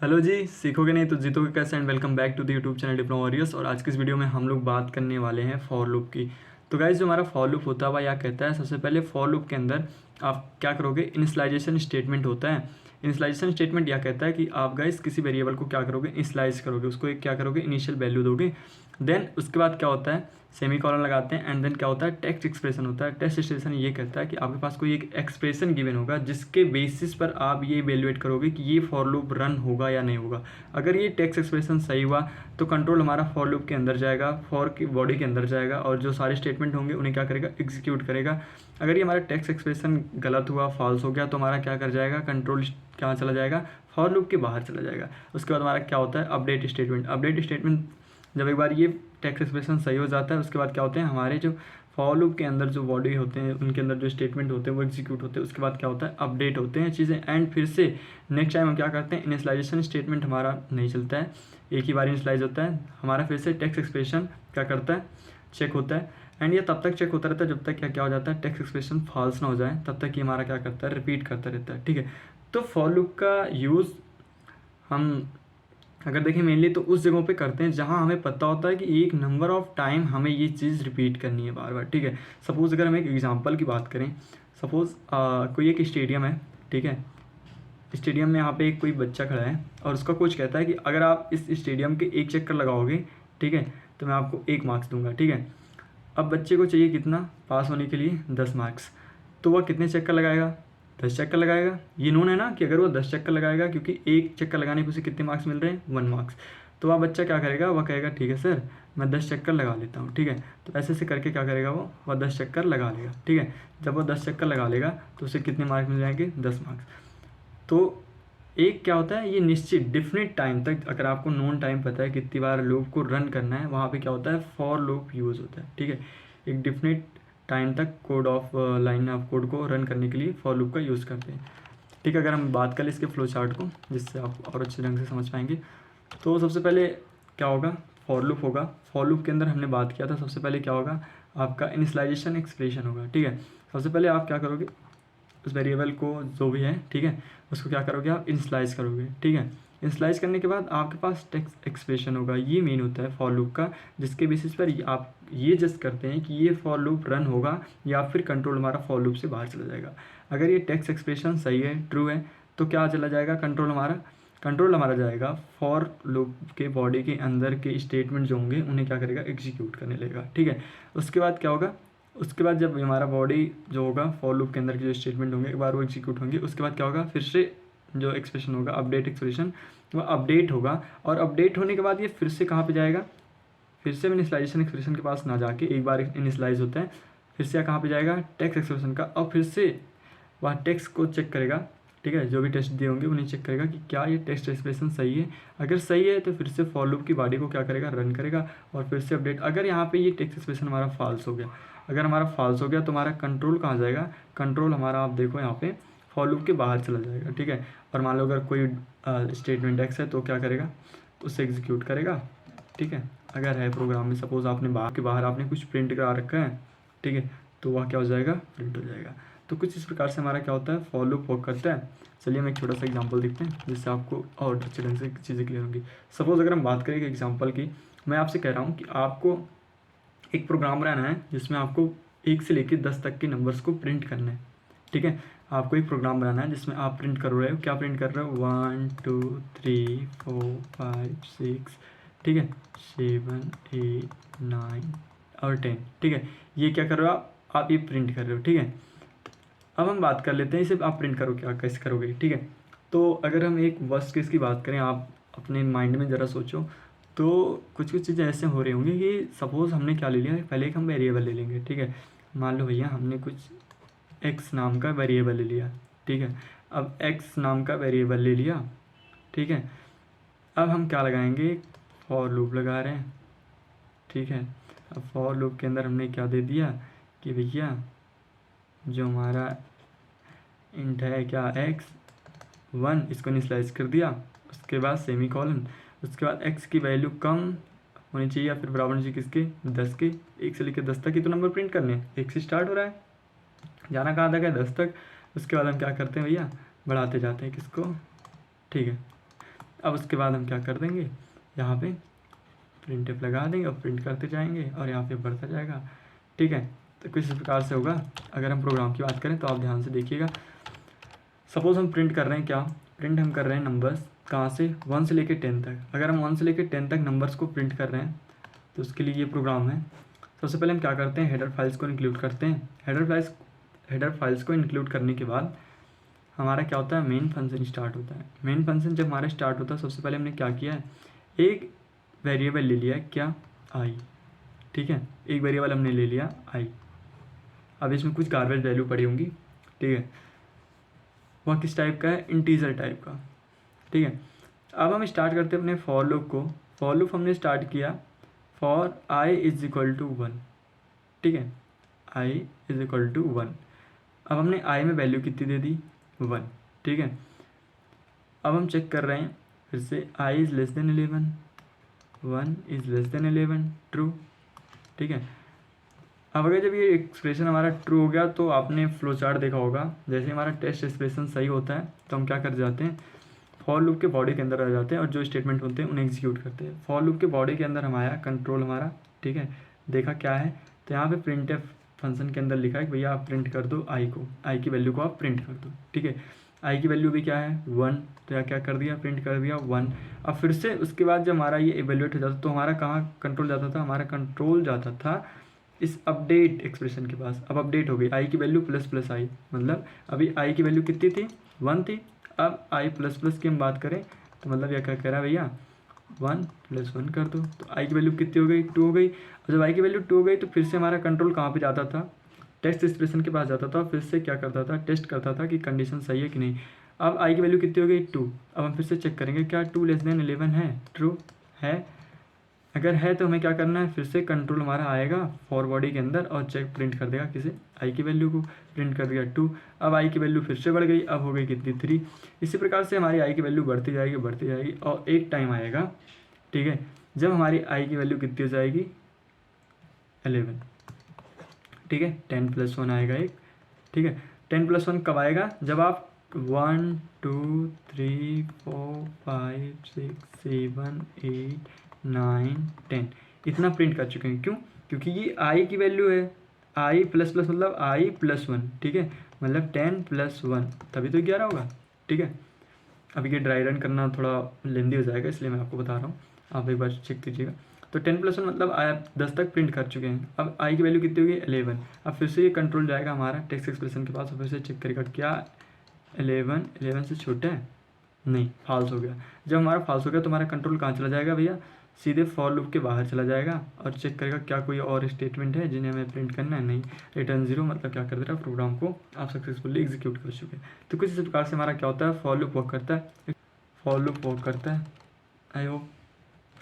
Hello जी, सीखोगे नहीं तो जीतोगे कैसे। And welcome back to the YouTube channel Diploma Warriors. और आज की इस वीडियो में हम लोग बात करने वाले हैं फॉर लूप की। तो गाइस, जो हमारा फॉर लूप होता है वह क्या कहता है। सबसे पहले फॉर लूप के अंदर आप क्या करोगे, इनिशियलाइजेशन स्टेटमेंट होता है। इनिशियलाइजेशन स्टेटमेंट यह कहता है कि आप गाइस किसी वेरिएबल को क्या करोगे, इनिशियलाइज करोगे, उसको एक क्या करोगे, इनिशियल वैल्यू दोगे। देन उसके बाद क्या होता है, सेमी कॉलन लगाते हैं। एंड देन क्या होता है, टेक्स्ट एक्सप्रेशन होता है। टेक्स्ट एक्सप्रेशन ये कहता है कि आपके पास कोई एक एक्सप्रेशन गिवन होगा जिसके बेसिस पर आप ये इवेलुएट करोगे कि ये फॉर लूप रन होगा या नहीं होगा। अगर ये टेक्स्ट एक्सप्रेशन सही हुआ तो कंट्रोल हमारा फॉर लूप के अंदर जाएगा, फॉर की बॉडी के अंदर जाएगा, और जो सारे स्टेटमेंट होंगे उन्हें क्या करेगा, एग्जीक्यूट करेगा। अगर ये हमारा टेक्स्ट एक्सप्रेशन गलत हुआ, फॉल्स हो गया, तो हमारा क्या कर जाएगा, कंट्रोल कहाँ चला जाएगा, फॉर लूप के बाहर चला जाएगा। उसके बाद हमारा क्या होता है, अपडेट स्टेटमेंट। अपडेट स्टेटमेंट जब एक बार ये टेक्स्ट एक्सप्रेशन सही हो जाता है, उसके बाद क्या होते हैं, हमारे जो फॉर लूप के अंदर जो बॉडी होते हैं उनके अंदर जो स्टेटमेंट होते हैं वो एग्जीक्यूट होते हैं। उसके बाद क्या होता है, अपडेट होते हैं चीज़ें। एंड फिर से नेक्स्ट टाइम हम क्या करते हैं, इनिशियलाइजेशन स्टेटमेंट हमारा नहीं चलता है, एक ही बार इनिशियलाइज होता है हमारा। फिर से टेक्स्ट एक्सप्रेशन क्या करता है, चेक होता है। एंड ये तब तक चेक होता रहता है जब तक क्या हो जाता है, टेक्स्ट एक्सप्रेशन फॉल्स ना हो जाए, तब तक ये हमारा क्या करता है, रिपीट करता रहता है। ठीक है, तो फॉर लूप का यूज़ हम अगर देखें मेनली तो उस जगहों पे करते हैं जहां हमें पता होता है कि एक नंबर ऑफ टाइम हमें ये चीज़ रिपीट करनी है बार बार। ठीक है, सपोज़ अगर हम एक एग्जांपल की बात करें, सपोज़ कोई एक स्टेडियम है। ठीक है, स्टेडियम में यहाँ पे एक कोई बच्चा खड़ा है और उसका कोच कहता है कि अगर आप इस स्टेडियम के एक चक्कर लगाओगे, ठीक है, तो मैं आपको 1 मार्क्स दूंगा। ठीक है, अब बच्चे को चाहिए कितना, पास होने के लिए 10 मार्क्स। तो वह कितने चक्कर लगाएगा, 10 चक्कर लगाएगा। ये नोन है ना कि अगर वो 10 चक्कर लगाएगा, क्योंकि एक चक्कर लगाने पे उसे कितने मार्क्स मिल रहे हैं, 1 मार्क्स। तो वह बच्चा क्या करेगा, वह कहेगा ठीक है सर, मैं 10 चक्कर लगा लेता हूँ। ठीक है, तो ऐसे ऐसे करके क्या करेगा, वह 10 चक्कर लगा लेगा। ठीक है, जब वह 10 चक्कर लगा लेगा तो उसे कितने मार्क्स मिल जाएंगे, 10 मार्क्स। तो एक क्या होता है, ये निश्चित डिफिनिट टाइम तक, अगर आपको नोन टाइम पता है कितनी बार लूप को रन करना है, वहाँ पे क्या होता है, फॉर लूप यूज़ होता है। ठीक है, एक डिफिनिट टाइम तक code of line of code को रन करने के लिए फॉर लूप का यूज़ करते हैं। ठीक है, अगर हम बात करें इसके फ्लो चार्ट को, जिससे आप और अच्छे ढंग से समझ पाएंगे, तो सबसे पहले क्या होगा, फॉर लूप होगा। फॉर लूप के अंदर हमने बात किया था, सबसे पहले क्या होगा, आपका इनिशियलाइजेशन एक्सप्रेशन होगा। ठीक है, सबसे पहले आप क्या करोगे, उस वेरिएबल को जो भी है, ठीक है, उसको क्या करोगे, आप इनिशियलाइज करोगे। ठीक है, इनिशियलाइज करने के बाद आपके पास टेक्स्ट एक्सप्रेशन होगा। ये मेन होता है फॉर लूप का, जिसके बेसिस पर आप ये जस्ट करते हैं कि ये फॉर लूप रन होगा या फिर कंट्रोल हमारा फॉर लूप से बाहर चला जाएगा। अगर ये टेक्स्ट एक्सप्रेशन सही है, ट्रू है, तो क्या चला जाएगा, कंट्रोल हमारा जाएगा फॉर लूप के बॉडी के अंदर के स्टेटमेंट जो होंगे उन्हें क्या करेगा, एग्जीक्यूट करने लगेगा। ठीक है, उसके बाद क्या होगा, उसके बाद जब हमारा बॉडी जो होगा फॉर लूप के अंदर के जो स्टेटमेंट होंगे एक बार वो एग्जीक्यूट होंगे, उसके बाद क्या होगा, फिर से जो एक्सप्रेशन होगा, अपडेट एक्सप्रेशन, वो अपडेट होगा। और अपडेट होने के बाद ये फिर से कहाँ पे जाएगा, फिर से इनिशियलाइजेशन एक्सप्रेशन के पास ना जाके, एक बार इनिशियलाइज होता है, फिर से कहाँ पे जाएगा, टेक्स्ट एक्सप्रेशन का, और फिर से वह टेक्स्ट को चेक करेगा। ठीक है, जो भी टेस्ट दिए होंगे उन्हें चेक करेगा कि क्या ये टेक्स्ट एक्सप्रेशन सही है। अगर सही है तो फिर से फॉर लूप की बॉडी को क्या करेगा, रन करेगा, और फिर से अपडेट। अगर यहाँ पे ये टेक्स्ट एक्सप्रेशन हमारा फॉल्स हो गया, अगर हमारा फॉल्स हो गया तो हमारा कंट्रोल कहाँ जाएगा, कंट्रोल हमारा आप देखो यहाँ पे फॉर लूप के बाहर चला जाएगा। ठीक है, और मान लो अगर कोई स्टेटमेंट एक्स है तो क्या करेगा, उसे एग्जीक्यूट करेगा। ठीक है, अगर है प्रोग्राम में सपोज आपने बाहर आपने कुछ प्रिंट करा रखा है, ठीक है, तो वह क्या हो जाएगा, प्रिंट हो जाएगा। तो कुछ इस प्रकार से हमारा क्या होता है, फॉर लूप वर्क करता है। चलिए हम एक छोटा सा एग्जांपल देखते हैं जिससे आपको और अच्छे ढंग से चीज़ें क्लियर होंगी। सपोज अगर हम बात करें एग्जांपल की, मैं आपसे कह रहा हूँ कि आपको एक प्रोग्राम बनाना है जिसमें आपको 1 से लेकर 10 तक के नंबर्स को प्रिंट करना है। ठीक है, आपको एक प्रोग्राम बनाना है जिसमें आप प्रिंट कर रहे हो, क्या प्रिंट कर रहे हो, 1 2 3 4 5 6, ठीक है, 7 8 9 और 10। ठीक है, ये क्या कर रहे हो आप ये प्रिंट कर रहे हो। ठीक है, अब हम बात कर लेते हैं इसे आप प्रिंट करो क्या, कैसे करोगे। ठीक है, तो अगर हम एक वर्स्ट केस की बात करें, आप अपने माइंड में ज़रा सोचो, तो कुछ कुछ चीज़ें ऐसे हो रही होंगी कि सपोज़ हमने क्या ले लिया, पहले एक हम वेरिएबल ले लेंगे। ठीक है, मान लो भैया हमने कुछ एक्स नाम का वेरिएबल ले लिया। ठीक है, अब एक्स नाम का वेरिएबल ले लिया। ठीक है, अब हम क्या लगाएंगे, फॉर लूप लगा रहे हैं। ठीक है, अब फॉर लूप के अंदर हमने क्या दे दिया कि भैया जो हमारा इंट है क्या, x1, इसको इनिशियलाइज कर दिया। उसके बाद सेमी कॉलन, उसके बाद x की वैल्यू कम होनी चाहिए या फिर बराबर होनी चाहिए किसके, 10 के। 1 से लेकर 10 तक ही तो नंबर प्रिंट करने हैं, 1 से स्टार्ट हो रहा है, जाना कहाँ तक है, 10 तक। उसके बाद हम क्या करते हैं भैया, बढ़ाते जाते हैं किसको। ठीक है, अब उसके बाद हम क्या कर देंगे, यहाँ पे प्रिंट एफ लगा देंगे और प्रिंट करते जाएंगे और यहाँ पे बढ़ता जाएगा। ठीक है, तो किस प्रकार से होगा, अगर हम प्रोग्राम की बात करें तो आप ध्यान से देखिएगा। सपोज़ हम प्रिंट कर रहे हैं क्या, प्रिंट हम कर रहे हैं नंबर्स कहाँ से, 1 से लेकर 10 तक। अगर हम 1 से लेकर 10 तक नंबर्स को प्रिंट कर रहे हैं तो उसके लिए ये प्रोग्राम है। सबसे पहले हम क्या करते हैं, हेडर फाइल्स को इंक्लूड करते हैं। हेडर फाइल्स को इंक्लूड करने के बाद हमारा क्या होता है, मेन फंक्शन स्टार्ट होता है। मेन फंक्शन जब हमारा स्टार्ट होता है, सबसे पहले हमने क्या किया है, एक वेरिएबल ले लिया है, क्या, आई। ठीक है, एक वेरिएबल हमने ले लिया आई। अब इसमें कुछ गार्बेज वैल्यू पड़ी होंगी। ठीक है, वह किस टाइप का है, इंटीजर टाइप का। ठीक है, अब हम स्टार्ट करते हैं अपने फॉर लूप को। फॉर लूप हमने स्टार्ट किया for i is equal to 1। ठीक है, आई इज इक्वल टू 1। अब हमने आई में वैल्यू कितनी दे दी, 1। ठीक है, अब हम चेक कर रहे हैं फिर से, I is less than 11, 1 is less than 11, true. ठीक है, अब अगर जब ये एक्सप्रेशन हमारा ट्रू हो गया तो आपने फ्लो चार्ट देखा होगा, जैसे हमारा टेस्ट एक्सप्रेशन सही होता है तो हम क्या कर जाते हैं, फॉर लूप के बॉडी के अंदर आ जाते हैं और जो स्टेटमेंट होते हैं उन्हें एग्जीक्यूट करते हैं। फॉर लूप के बॉडी के अंदर हम आया, कंट्रोल हमारा, ठीक है, देखा क्या है, तो यहाँ पे प्रिंट एफ फंक्शन के अंदर लिखा है कि भैया आप प्रिंट कर दो आई को, आई की वैल्यू को आप प्रिंट कर दो। ठीक है, आई की वैल्यू भी क्या है, 1, तो यहाँ क्या कर दिया, प्रिंट कर दिया 1। अब फिर से उसके बाद जब हमारा ये इवेल्यूएट हो जाता तो हमारा कहाँ कंट्रोल जाता था, हमारा कंट्रोल जाता था इस अपडेट एक्सप्रेशन के पास। अब अपडेट हो गई, आई की वैल्यू प्लस प्लस आई, मतलब अभी आई की वैल्यू कितनी थी, 1 थी। अब आई प्लस प्लस की हम बात करें तो मतलब यह क्या कह रहा है भैया, 1 + 1 कर दो, तो आई की वैल्यू कितनी हो गई, 2 हो गई। और जब आई की वैल्यू 2 हो गई तो फिर से हमारा कंट्रोल कहाँ पे जाता था, टेस्ट एक्सप्रेशन के पास जाता था, फिर से क्या करता था, टेस्ट करता था कि कंडीशन सही है कि नहीं। अब आई की वैल्यू कितनी हो गई, 2। अब हम फिर से चेक करेंगे क्या 2 < 11 है, ट्रू है। अगर है तो हमें क्या करना है, फिर से कंट्रोल हमारा आएगा फॉर बॉडी के अंदर और चेक प्रिंट कर देगा किसे, आई की वैल्यू को, प्रिंट कर दिया 2। अब आई की वैल्यू फिर से बढ़ गई, अब हो गई कितनी, 3। इसी प्रकार से हमारी आई की वैल्यू बढ़ती जाएगी और एक टाइम आएगा, ठीक है, जब हमारी आई की वैल्यू कितनी हो जाएगी, 11। ठीक है, 10 + 1 आएगा एक। ठीक है, 10 + 1 कब आएगा, जब आप 1 2 3 4 5 6 7 8 9 10 इतना प्रिंट कर चुके हैं। क्यों, क्योंकि ये आई की वैल्यू है, आई प्लस प्लस मतलब आई + 1। ठीक है, मतलब 10 + 1 तभी तो 11 होगा। ठीक है, अभी ये ड्राई रन करना थोड़ा लेंदी हो जाएगा, इसलिए मैं आपको बता रहा हूँ, आप एक बार चेक कीजिएगा। तो 10 + 1 मतलब आप 10 तक प्रिंट कर चुके हैं। अब आई की वैल्यू कितनी होगी, 11। अब फिर से ये कंट्रोल जाएगा हमारा टेक्स्ट एक्सप्रेशन के पास और फिर से चेक करेगा क्या 11 से छोटा है, नहीं, फॉल्स हो गया। जब हमारा फॉल्स हो गया तो हमारा कंट्रोल कहाँ चला जाएगा भैया, सीधे फॉर लूप के बाहर चला जाएगा और चेक करेगा क्या कोई और स्टेटमेंट है जिन्हें हमें प्रिंट करना है, नहीं, रिटर्न 0, मतलब क्या कर दे रहा है, प्रोग्राम को आप सक्सेसफुली एग्जीक्यूट कर चुके हैं। तो कुछ इस प्रकार से हमारा क्या होता है, फॉर लूप वर्क करता है। आई होप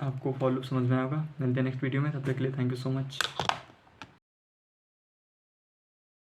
आपको फॉर लूप समझ में आएगा। मिलते हैं नेक्स्ट वीडियो में, तब तक के लिए थैंक यू सो मच।